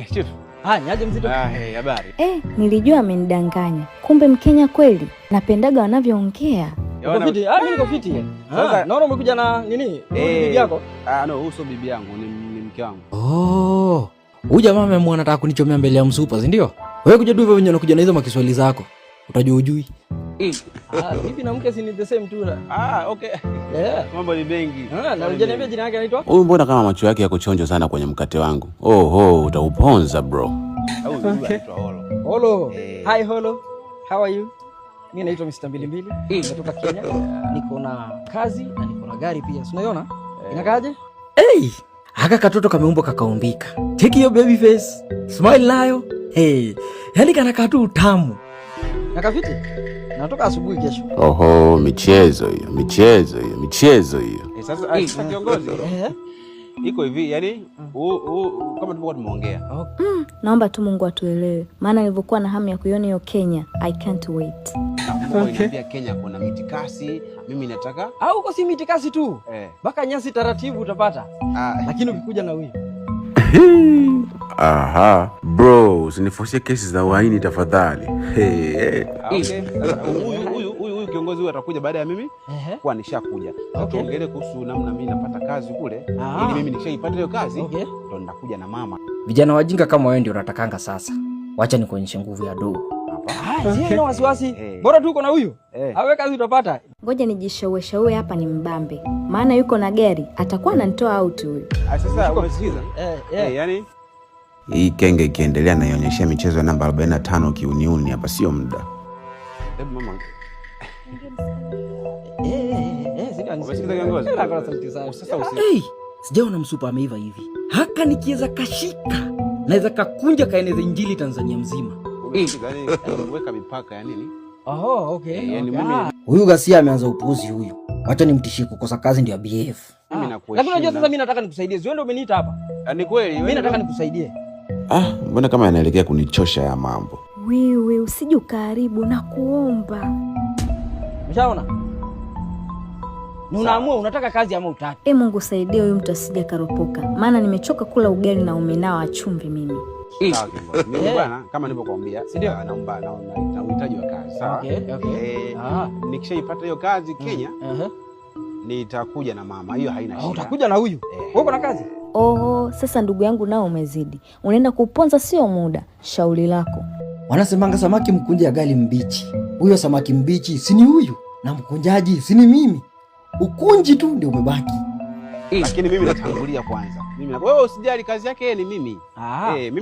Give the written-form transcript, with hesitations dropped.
Chief. Niaje mzito? Habari. Nilijua amenidanganya. Kumbe Mkenya kweli. Napendaga wanavyoongea. Uko fiti? Mimi niko fiti. Sasa naona umekuja na nini? Bibi yako? No, huyo sio bibi yangu, ni mke wangu. Huyu jamaa amemwona anataka kunichomea mbele ya msupa, si ndio? Wewe kuja tu hivyo wenyewe unakuja na hizo makiswali zako. Utajua ujui. Bibi na mke si ni the same tu. Okay. Mambo ni mengi. Na unajaniambia jina yake anaitwa? Huyu mbona kama macho yake yako chonjo sana kwenye mkate wangu. Utauponza bro. Holo. Hi Holo. How are you? Mimi naitwa Mr. Mbilimbili. Natoka Kenya. Niko na kazi na niko na gari pia. Unaiona? Inakaaje? Haka katoto kameumbwa kakaumbika. Take your baby face. Smile nayo. Yaani kana katu utamu. Nakafiti? Natoka asubuhi kesho. Michezo hiyo. Sasa kiongozi. Iko hivi, yani kama tulikuwa tumeongea. Naomba tu Mungu atuelewe. Maana nilivyokuwa na hamu ya kuiona hiyo Kenya, I can't wait. Niambia Kenya kuna mitikasi, mimi nataka. Huko si mitikasi tu. Baka nyasi taratibu utapata. Lakini ukikuja na huyu. Bro, usinifosie kesi za uhaini tafadhali. Huyu kiongozi huyu atakuja baada ya mimi kuwa nishakuja. Tuongelee kuhusu namna mimi napata kazi kule. Ili mimi nikishaipata hiyo kazi ndo nitakuja na mama. Vijana wajinga kama wewe ndio unatakanga sasa. Wacha nikuonyeshe nguvu ya doo. Sina wasiwasi. Bora tu uko na huyu. Awe kazi utapata. Ngoja nijishaue hapa ni mbambe. Maana yuko na gari, atakuwa ananitoa out huyu. Sasa umesikiza? Yani hii kenge ikiendelea na ionyesha michezo namba 45 kiuniuni hapa sio muda. Hebu mama. Umesikiza kiongozi? Sasa Sijaona msupa ameiva hivi. Haka nikiweza kashika, naweza kakunja kaeneza injili Tanzania mzima. Weka mipaka ya nini? Yani mimi huyu Gasia ameanza upuuzi huyu. Wacha nimtishie kukosa kazi ndio BF. Mimi nakuheshimu. Lakini unajua sasa mimi nataka nikusaidie. Wewe ndio umeniita hapa. Ni kweli. Mimi nataka nikusaidie. Mbona kama yanaelekea kunichosha ya mambo. Wewe usije ukaribu na kuomba. Umeshaona? Ni unaamua unataka kazi ama utaki. Mungu saidie huyu mtu asije karopoka. Maana nimechoka kula ugali na umenao wa chumvi mimi. Sawa kiongozi. Mimi bwana kama nilivyokuambia, naomba na uhitaji wa kazi. Sawa? Nikishaipata hiyo kazi Kenya, nitakuja na mama. Hiyo haina shida. Utakuja na huyu? Wewe uko na kazi? Sasa ndugu yangu nao umezidi. Unaenda kuponza sio muda. Shauri lako. Wanasemanga samaki mkunja gali mbichi. Huyo samaki mbichi si ni huyu na mkunjaji si ni mimi. Ukunji tu ndio umebaki. Lakini mimi natangulia kwanza. Wewe usijali, kazi yake ni mimi. Mimi